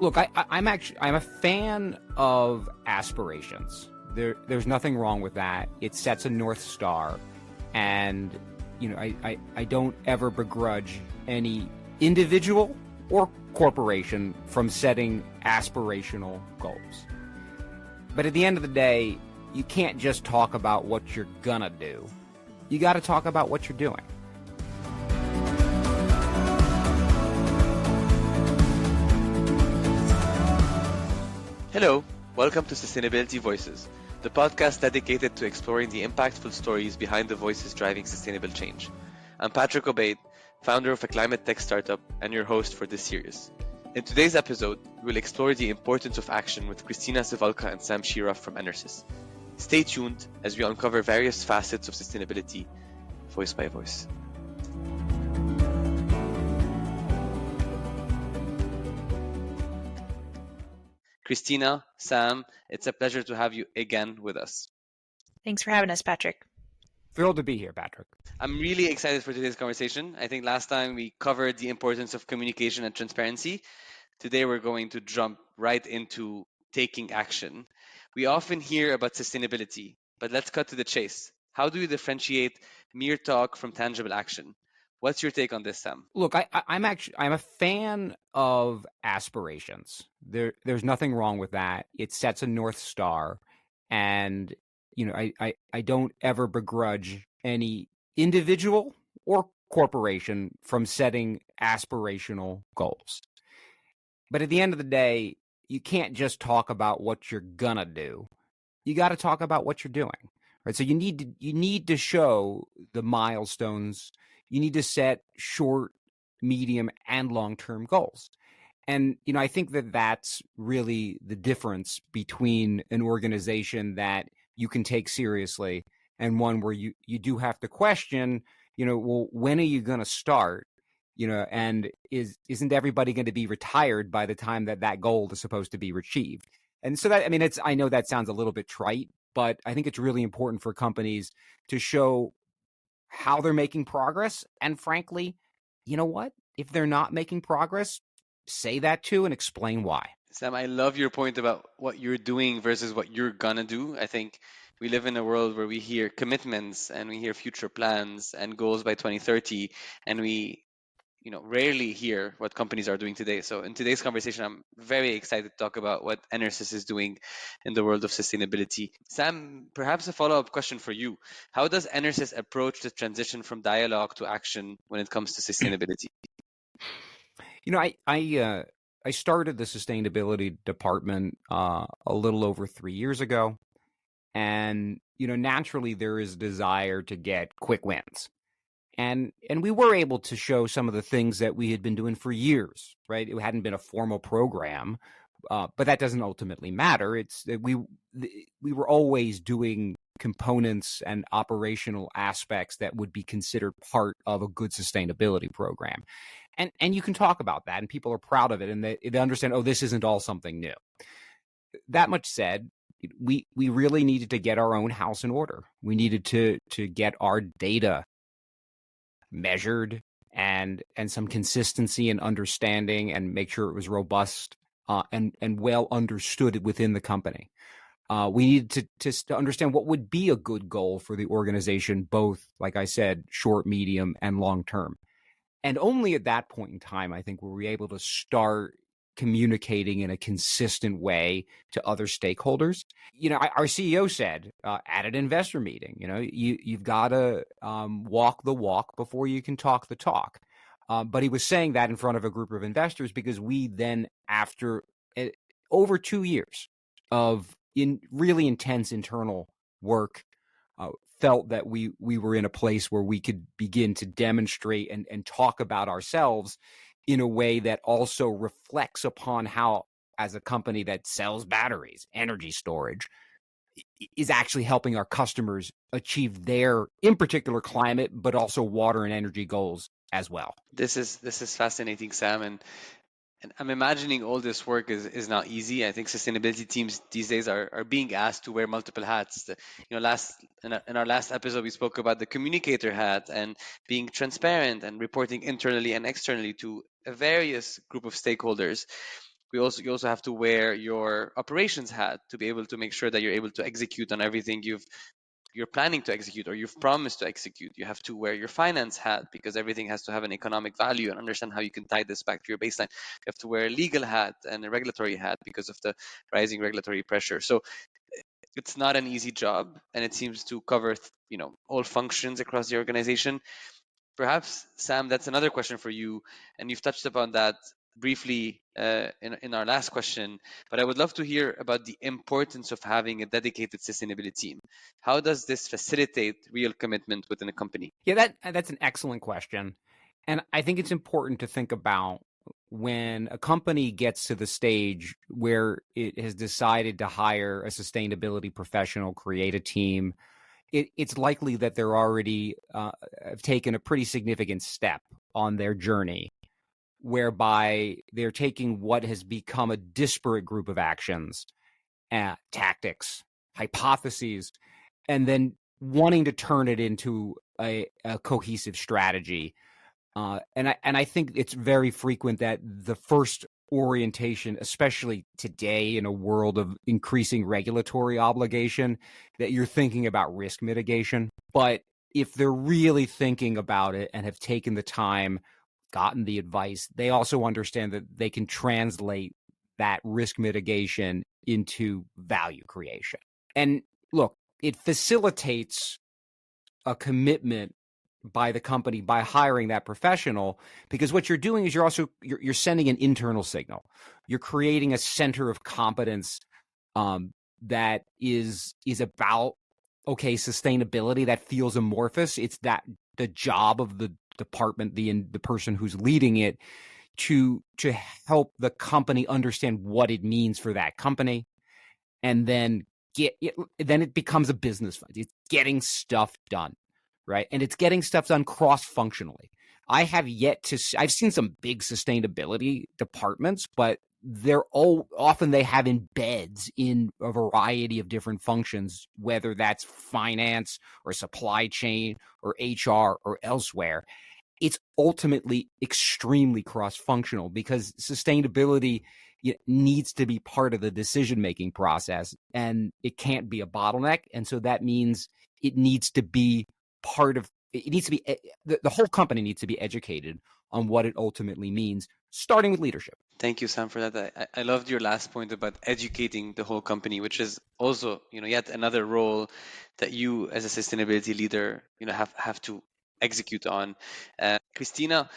Look, I'm a fan of aspirations. There's nothing wrong with that. It sets a North Star. And, I don't ever begrudge any individual or corporation from setting aspirational goals. But at the end of the day, you can't just talk about what you're gonna do. You got to talk about what you're doing. Hello, welcome to Sustainability Voices, the podcast dedicated to exploring the impactful stories behind the voices driving sustainable change. I'm Patrick Obeid, founder of a climate tech startup and your host for this series. In today's episode, we'll explore the importance of action with Christina Sivulka and Sam Shiroff from EnerSys. Stay tuned as we uncover various facets of sustainability, voice by voice. Christina, Sam, it's a pleasure to have you again with us. Thanks for having us, Patrick. Thrilled to be here, Patrick. I'm really excited for today's conversation. I think last time we covered the importance of communication and transparency. Today we're going to jump right into taking action. We often hear about sustainability, but let's cut to the chase. How do you differentiate mere talk from tangible action? What's your take on this, Sam? Look, I'm a fan of aspirations. There's nothing wrong with that. It sets a North Star. And, I don't ever begrudge any individual or corporation from setting aspirational goals. But at the end of the day, you can't just talk about what you're gonna do. You got to talk about what you're doing, right? So you need to show the milestones. You need to set short, medium, and long-term goals. And, I think that that's really the difference between an organization that you can take seriously and one where you do have to question, well, when are you going to start? And isn't everybody going to be retired by the time that goal is supposed to be achieved? And so I know that sounds a little bit trite, but I think it's really important for companies to show how they're making progress. And frankly, you know what? If they're not making progress, say that too and explain why. Sam, I love your point about what you're doing versus what you're gonna do. I think we live in a world where we hear commitments and we hear future plans and goals by 2030, and we rarely hear what companies are doing today. So in today's conversation, I'm very excited to talk about what EnerSys is doing in the world of sustainability. Sam, perhaps a follow-up question for you. How does EnerSys approach the transition from dialogue to action when it comes to sustainability? I started the sustainability department a little over 3 years ago. And, naturally there is a desire to get quick wins. And we were able to show some of the things that we had been doing for years, right? It hadn't been a formal program, but that doesn't ultimately matter. It's that we were always doing components and operational aspects that would be considered part of a good sustainability program. And you can talk about that, and people are proud of it, and they understand, this isn't all something new. That much said, we really needed to get our own house in order. We needed to get our data measured and some consistency and understanding, and make sure it was robust and well understood within the company. We needed to understand what would be a good goal for the organization, both, like I said, short, medium, and long term. And only at that point in time, I think, were we able to start communicating in a consistent way to other stakeholders. Our CEO said at an investor meeting, you've got to walk the walk before you can talk the talk. But he was saying that in front of a group of investors because we then, after over 2 years of really intense internal work, felt that we were in a place where we could begin to demonstrate and talk about ourselves in a way that also reflects upon how, as a company that sells batteries, energy storage, is actually helping our customers achieve their, in particular, climate, but also water and energy goals as well. This is fascinating, Sam, and I'm imagining all this work is not easy. I think sustainability teams these days are being asked to wear multiple hats. In our last episode, we spoke about the communicator hat and being transparent and reporting internally and externally to a various group of stakeholders. you also have to wear your operations hat to be able to make sure that you're able to execute on everything you're planning to execute or you've promised to execute. You have to wear your finance hat because everything has to have an economic value and understand how you can tie this back to your baseline. You have to wear a legal hat and a regulatory hat because of the rising regulatory pressure. So it's not an easy job, and it seems to cover all functions across the organization. Perhaps, Sam, that's another question for you, and you've touched upon that briefly in our last question, but I would love to hear about the importance of having a dedicated sustainability team. How does this facilitate real commitment within a company? Yeah, that's an excellent question. And I think it's important to think about when a company gets to the stage where it has decided to hire a sustainability professional, create a team, it's likely that they're already have taken a pretty significant step on their journey, whereby they're taking what has become a disparate group of actions, tactics, hypotheses, and then wanting to turn it into a cohesive strategy. And I think it's very frequent that the first orientation, especially today in a world of increasing regulatory obligation, that you're thinking about risk mitigation. But if they're really thinking about it and have taken the time, gotten the advice, they also understand that they can translate that risk mitigation into value creation. And look, it facilitates a commitment by the company by hiring that professional, because what you're doing is you're sending an internal signal. You're creating a center of competence that is about, okay, sustainability that feels amorphous. It's that the job of the department, the person who's leading it, to help the company understand what it means for that company, and then then it becomes a business fund. It's getting stuff done, right? And it's getting stuff done cross-functionally. I've seen some big sustainability departments, but often they have embeds in a variety of different functions, whether that's finance or supply chain or HR or elsewhere. It's ultimately extremely cross-functional because sustainability needs to be part of the decision-making process, and it can't be a bottleneck. And so that means it needs to be the whole company needs to be educated on what it ultimately means, starting with leadership. Thank you, Sam, for that. I loved your last point about educating the whole company, which is also, yet another role that you as a sustainability leader, have to execute on. Christina,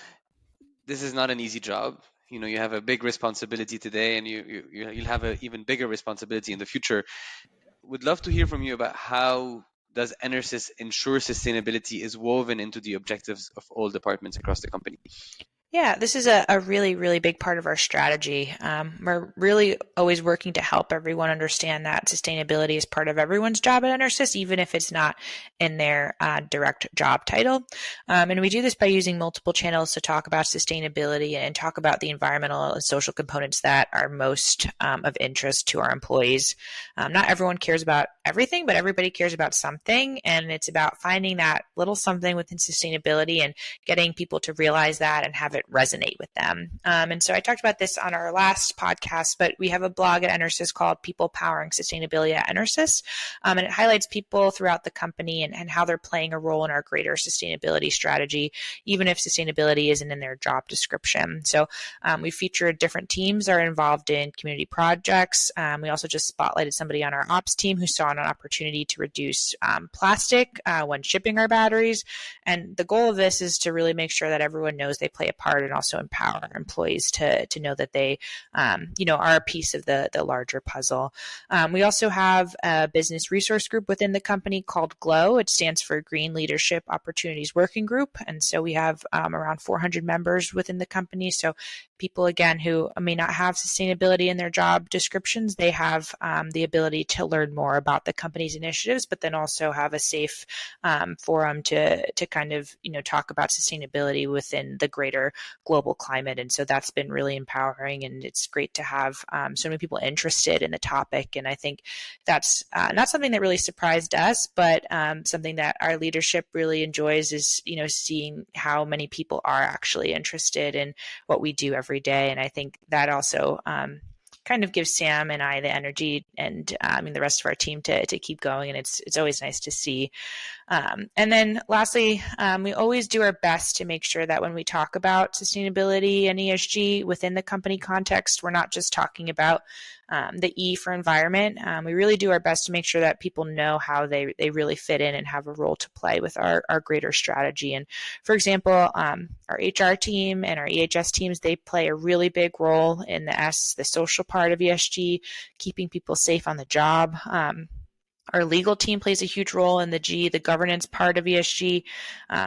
this is not an easy job. You have a big responsibility today, and you'll have an even bigger responsibility in the future. Would love to hear from you about how does EnerSys ensure sustainability is woven into the objectives of all departments across the company? Yeah, this is a really, really big part of our strategy. We're really always working to help everyone understand that sustainability is part of everyone's job at EnerSys, even if it's not in their direct job title. And we do this by using multiple channels to talk about sustainability and talk about the environmental and social components that are most of interest to our employees. Not everyone cares about everything, but everybody cares about something. And it's about finding that little something within sustainability and getting people to realize that and have it resonate with them. And so I talked about this on our last podcast, but we have a blog at EnerSys called People Powering Sustainability at EnerSys. And it highlights people throughout the company and how they're playing a role in our greater sustainability strategy, even if sustainability isn't in their job description. So we featured different teams that are involved in community projects. We also just spotlighted somebody on our ops team who saw an opportunity to reduce plastic when shipping our batteries. And the goal of this is to really make sure that everyone knows they play a part and also empower our employees to know that they, are a piece of the larger puzzle. We also have a business resource group within the company called GLOW. It stands for Green Leadership Opportunities Working Group. And so we have around 400 members within the company. So people, again, who may not have sustainability in their job descriptions, they have the ability to learn more about the company's initiatives, but then also have a safe forum to kind of, talk about sustainability within the greater global climate. And so that's been really empowering, and it's great to have so many people interested in the topic. And I think that's not something that really surprised us, but something that our leadership really enjoys is, seeing how many people are actually interested in what we do every every day. And I think that also kind of gives Sam and I the energy and the rest of our team to keep going. And it's always nice to see. And then lastly, we always do our best to make sure that when we talk about sustainability and ESG within the company context, we're not just talking about the E for environment. We really do our best to make sure that people know how they really fit in and have a role to play with our greater strategy. And for example, our HR team and our EHS teams, they play a really big role in the S, the social part of ESG, keeping people safe on the job. Our legal team plays a huge role in the G, the governance part of ESG.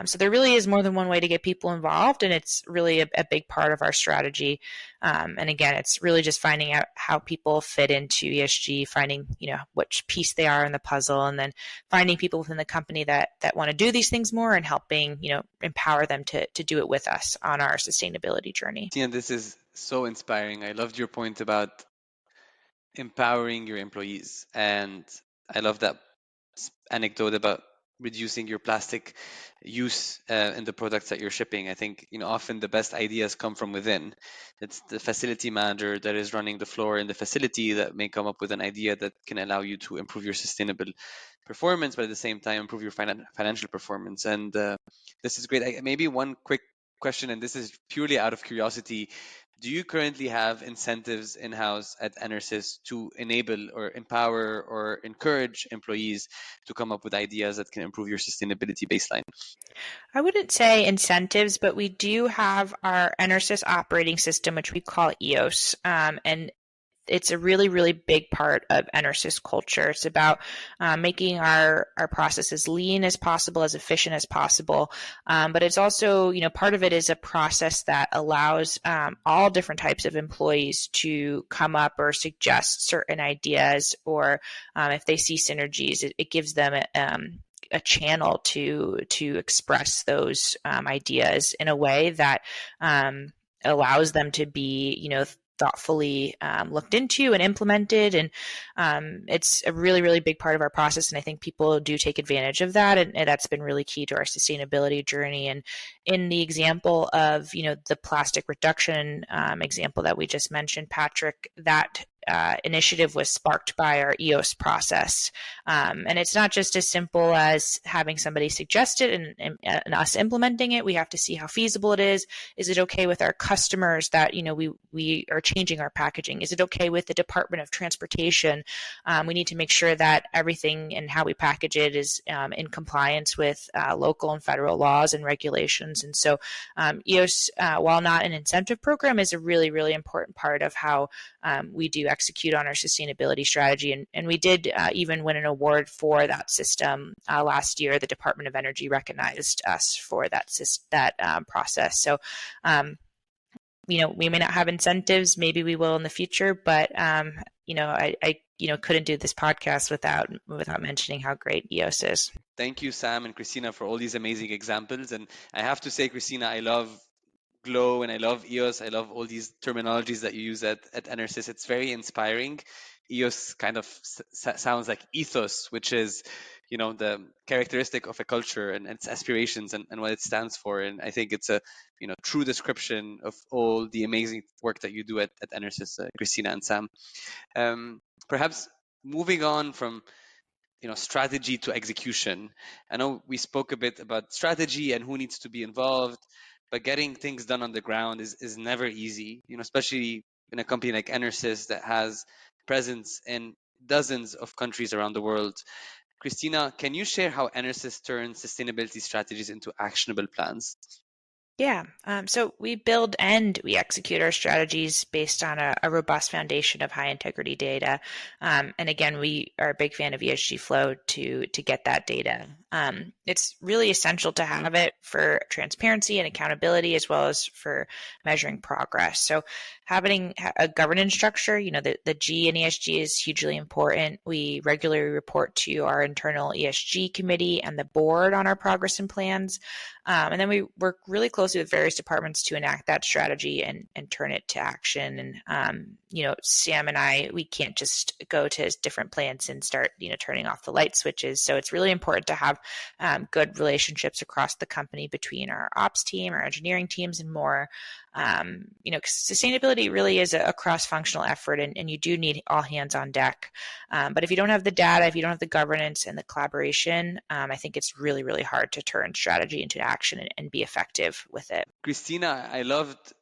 So there really is more than one way to get people involved, and it's really a big part of our strategy. And again, it's really just finding out how people fit into ESG, finding which piece they are in the puzzle, and then finding people within the company that want to do these things more and helping empower them to do it with us on our sustainability journey. Yeah, this is so inspiring. I loved your point about empowering your employees, and I love that anecdote about reducing your plastic use in the products that you're shipping. I think often the best ideas come from within. It's the facility manager that is running the floor in the facility that may come up with an idea that can allow you to improve your sustainable performance, but at the same time improve your financial performance. And this is great. Maybe one quick question, and this is purely out of curiosity. Do you currently have incentives in-house at EnerSys to enable or empower or encourage employees to come up with ideas that can improve your sustainability baseline? I wouldn't say incentives, but we do have our EnerSys operating system, which we call EOS, and it's a really, really big part of EnerSys culture. It's about making our process as lean as possible, as efficient as possible. But it's also, part of it is a process that allows all different types of employees to come up or suggest certain ideas, or if they see synergies, it gives them a channel to express those ideas in a way that allows them to be, thoughtfully looked into and implemented. And it's a really, really big part of our process. And I think people do take advantage of that. And that's been really key to our sustainability journey. And in the example of, the plastic reduction example that we just mentioned, Patrick, that initiative was sparked by our EOS process. And it's not just as simple as having somebody suggest it and us implementing it. We have to see how feasible it is. Is it okay with our customers that, we are changing our packaging? Is it okay with the Department of Transportation? We need to make sure that everything and how we package it is in compliance with local and federal laws and regulations. And so EOS, while not an incentive program, is a really, really important part of how we do execute on our sustainability strategy. And we did even win an award for that system last year. The Department of Energy recognized us for that process. So, we may not have incentives. Maybe we will in the future, but I couldn't do this podcast without mentioning how great EOS is. Thank you, Sam and Christina, for all these amazing examples. And I have to say, Christina, I love Glow and I love EOS. I love all these terminologies that you use at EnerSys. It's very inspiring. EOS kind of sounds like ethos, which is, the characteristic of a culture and its aspirations and what it stands for. And I think it's a, true description of all the amazing work that you do at EnerSys, Christina and Sam. Perhaps moving on from strategy to execution. I know we spoke a bit about strategy and who needs to be involved, but getting things done on the ground is never easy, especially in a company like EnerSys that has presence in dozens of countries around the world. Christina, can you share how EnerSys turns sustainability strategies into actionable plans? Yeah. So we build and we execute our strategies based on a robust foundation of high integrity data. And again, we are a big fan of ESG Flo to get that data. It's really essential to have it for transparency and accountability, as well as for measuring progress. So having a governance structure, the G in ESG is hugely important. We regularly report to our internal ESG committee and the board on our progress and plans. And then we work really closely with various departments to enact that strategy and turn it to action. And, Sam and I, we can't just go to different plants and start, turning off the light switches. So it's really important to have good relationships across the company between our ops team, our engineering teams, and more. 'Cause sustainability really is a cross-functional effort, and you do need all hands on deck. But if you don't have the data, if you don't have the governance and the collaboration, I think it's really, really hard to turn strategy into action and be effective with it. Christina, I loved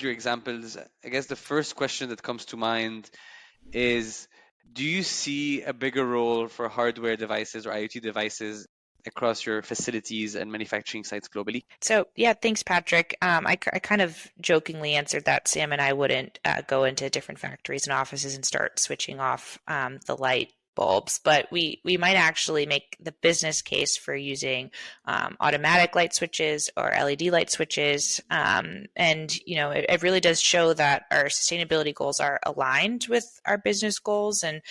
your examples. I guess the first question that comes to mind is, do you see a bigger role for hardware devices or IoT devices across your facilities and manufacturing sites globally? So yeah, thanks, Patrick. I kind of jokingly answered that Sam and I wouldn't go into different factories and offices and start switching off the light bulbs, but we might actually make the business case for using automatic light switches or LED light switches. And it really does show that our sustainability goals are aligned with our business goals, and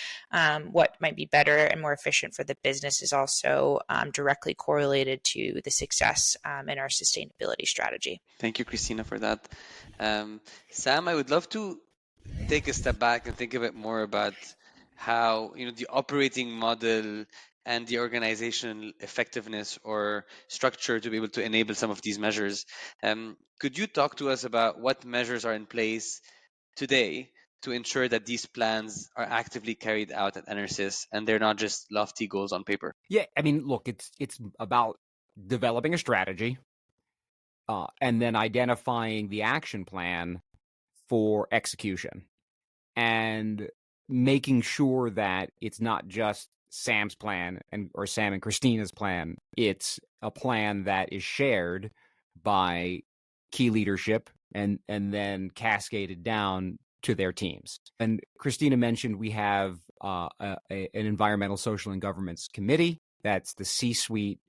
what might be better and more efficient for the business is also directly correlated to the success in our sustainability strategy. Thank you, Christina, for that. Sam, I would love to take a step back and think a bit more about how the operating model and the organizational effectiveness or structure to be able to enable some of these measures. Could you talk to us about what measures are in place today to ensure that these plans are actively carried out at EnerSys and they're not just lofty goals on paper? Yeah, I mean, look, it's about developing a strategy, and then identifying the action plan for execution, and making sure that it's not just Sam's plan or Sam and Christina's plan. It's a plan that is shared by key leadership and then cascaded down to their teams. And Christina mentioned we have an environmental, social, and governance committee. That's the C-suite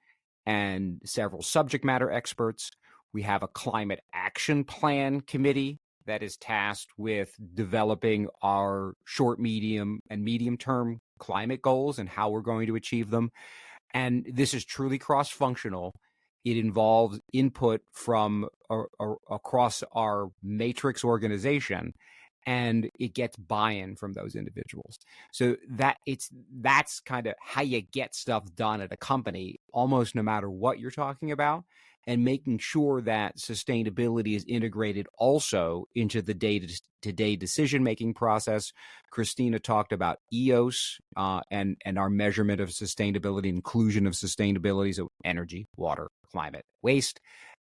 and several subject matter experts. We have a climate action plan committee that is tasked with developing our short, medium, and medium-term climate goals and how we're going to achieve them. And this is truly cross-functional. It involves input from across our matrix organization, and it gets buy-in from those individuals. So that's kind of how you get stuff done at a company, almost no matter what you're talking about, and making sure that sustainability is integrated also into the day-to-day decision-making process. Christina talked about EOS and our measurement of sustainability, inclusion of sustainability, so energy, water, climate, waste,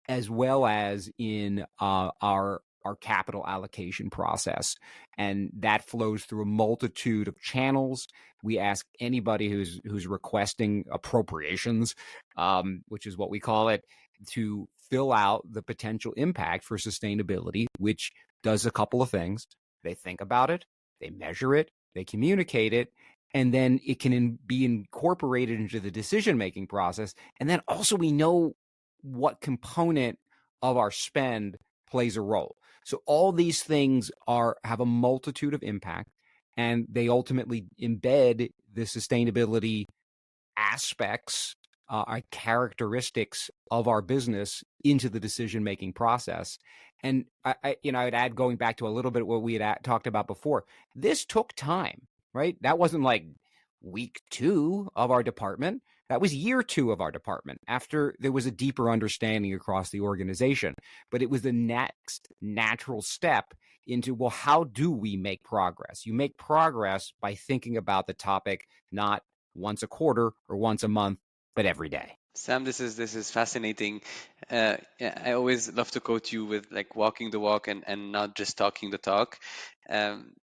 as well as in our capital allocation process. And that flows through a multitude of channels. We ask anybody who's requesting appropriations, which is what we call it, to fill out the potential impact for sustainability, which does a couple of things. They think about it, they measure it, they communicate it, and then it can be incorporated into the decision-making process. And then also we know what component of our spend plays a role. So all these things have a multitude of impact, and they ultimately embed the sustainability aspects, characteristics of our business into the decision-making process. And I'd add, going back to a little bit what we had talked about before, this took time, right? That wasn't like week 2 of our department. That was year 2 of our department, after there was a deeper understanding across the organization. But it was the next natural step into, well, how do we make progress? You make progress by thinking about the topic not once a quarter or once a month, but every day. Sam, this is fascinating. I always love to quote you with like walking the walk and not just talking the talk.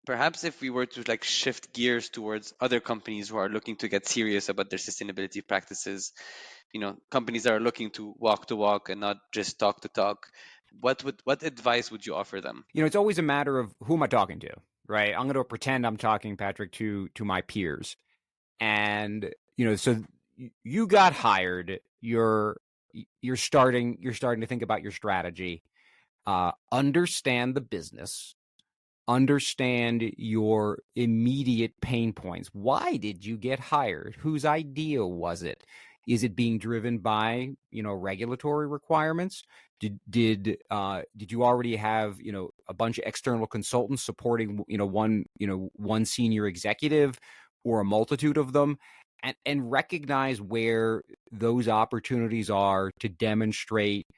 Perhaps if we were to shift gears towards other companies who are looking to get serious about their sustainability practices, companies that are looking to walk the walk and not just talk the talk, what advice would you offer them? It's always a matter of who am I talking to, right? I'm going to pretend I'm talking, Patrick, to my peers. And, so you got hired, you're starting to think about your strategy, understand the business, understand your immediate pain points. Why did you get hired? Whose idea was it? Is it being driven by, regulatory requirements? Did you already have, a bunch of external consultants supporting, one senior executive or a multitude of them? And recognize where those opportunities are to demonstrate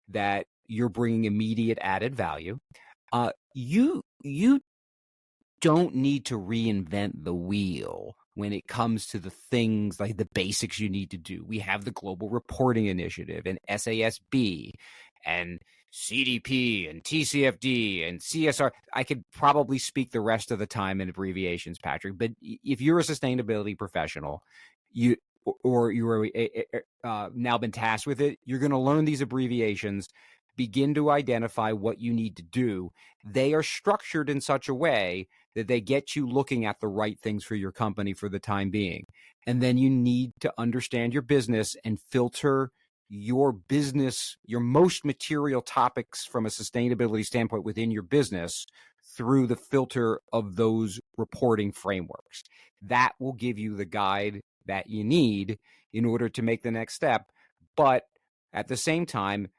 that you're bringing immediate added value. You don't need to reinvent the wheel when it comes to the things like the basics you need to do. We have the Global Reporting Initiative and SASB and CDP and TCFD and CSR. I could probably speak the rest of the time in abbreviations, Patrick, but if you're a sustainability professional, you're now been tasked with it, you're going to learn these abbreviations, begin to identify what you need to do. They are structured in such a way that they get you looking at the right things for your company for the time being. And then you need to understand your business and filter your business, your most material topics from a sustainability standpoint within your business through the filter of those reporting frameworks. That will give you the guide that you need in order to make the next step. But at the same time,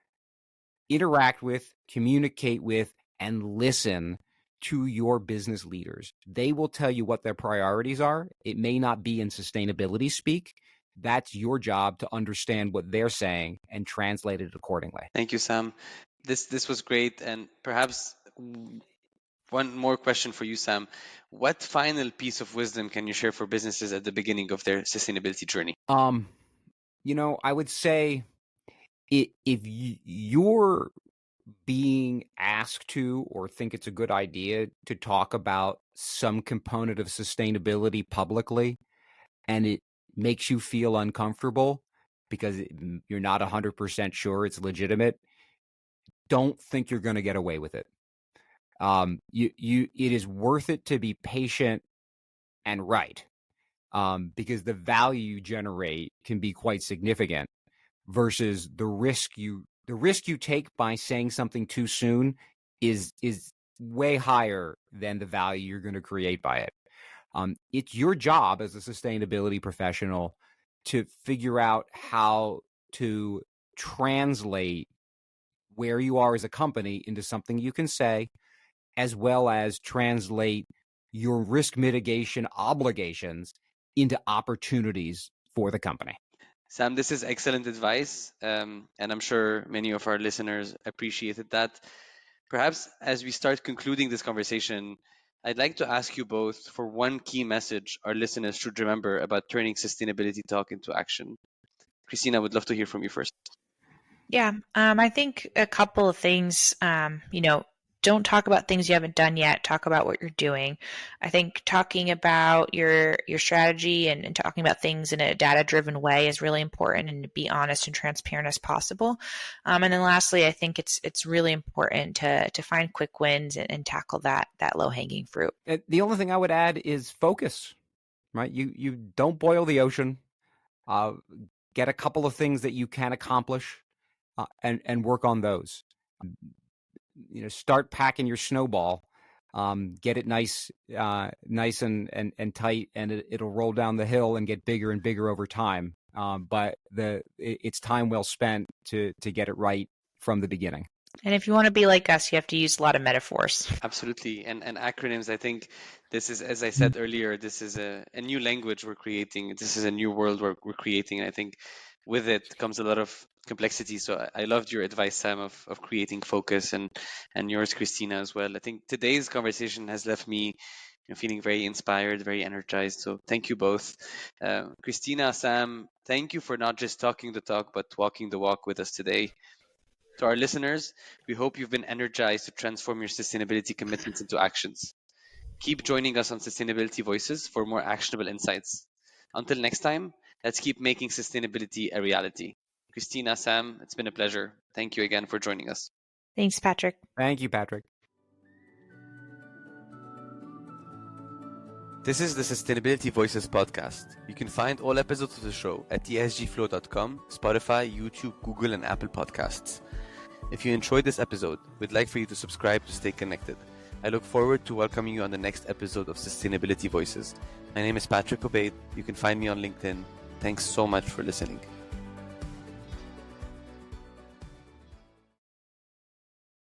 interact with, communicate with, and listen to your business leaders. They will tell you what their priorities are. It may not be in sustainability speak. That's your job to understand what they're saying and translate it accordingly. Thank you, Sam. This was great. And perhaps one more question for you, Sam. What final piece of wisdom can you share for businesses at the beginning of their sustainability journey? I would say if you're being asked to or think it's a good idea to talk about some component of sustainability publicly and it makes you feel uncomfortable because you're not 100% sure it's legitimate, don't think you're going to get away with it. It is worth it to be patient and right, because the value you generate can be quite significant versus the risk you take by saying something too soon is way higher than the value you're going to create by it. It's your job as a sustainability professional to figure out how to translate where you are as a company into something you can say, as well as translate your risk mitigation obligations into opportunities for the company. Sam, this is excellent advice, and I'm sure many of our listeners appreciated that. Perhaps as we start concluding this conversation, I'd like to ask you both for one key message our listeners should remember about turning sustainability talk into action. Christina, I would love to hear from you first. Yeah, I think a couple of things, don't talk about things you haven't done yet. Talk about what you're doing. I think talking about your strategy and talking about things in a data-driven way is really important, and to be honest and transparent as possible. And then lastly, I think it's really important to find quick wins and tackle that low-hanging fruit. The only thing I would add is focus, right? You don't boil the ocean. Get a couple of things that you can accomplish and work on those. Start packing your snowball, get it nice and tight, and it'll roll down the hill and get bigger and bigger over time. But it's time well spent to get it right from the beginning. And if you want to be like us, you have to use a lot of metaphors. Absolutely. And acronyms, I think this is, as I said earlier, this is a new language we're creating. This is a new world we're creating. And I think with it comes a lot of complexity. So I loved your advice, Sam, of creating focus, and yours, Christina, as well. I think today's conversation has left me feeling very inspired, very energized. So thank you both. Christina, Sam, thank you for not just talking the talk, but walking the walk with us today. To our listeners, we hope you've been energized to transform your sustainability commitments into actions. Keep joining us on Sustainability Voices for more actionable insights. Until next time, let's keep making sustainability a reality. Christina, Sam, it's been a pleasure. Thank you again for joining us. Thanks, Patrick. Thank you, Patrick. This is the Sustainability Voices podcast. You can find all episodes of the show at esgflo.com, Spotify, YouTube, Google, and Apple Podcasts. If you enjoyed this episode, we'd like for you to subscribe to stay connected. I look forward to welcoming you on the next episode of Sustainability Voices. My name is Patrick Obeid. You can find me on LinkedIn. Thanks so much for listening.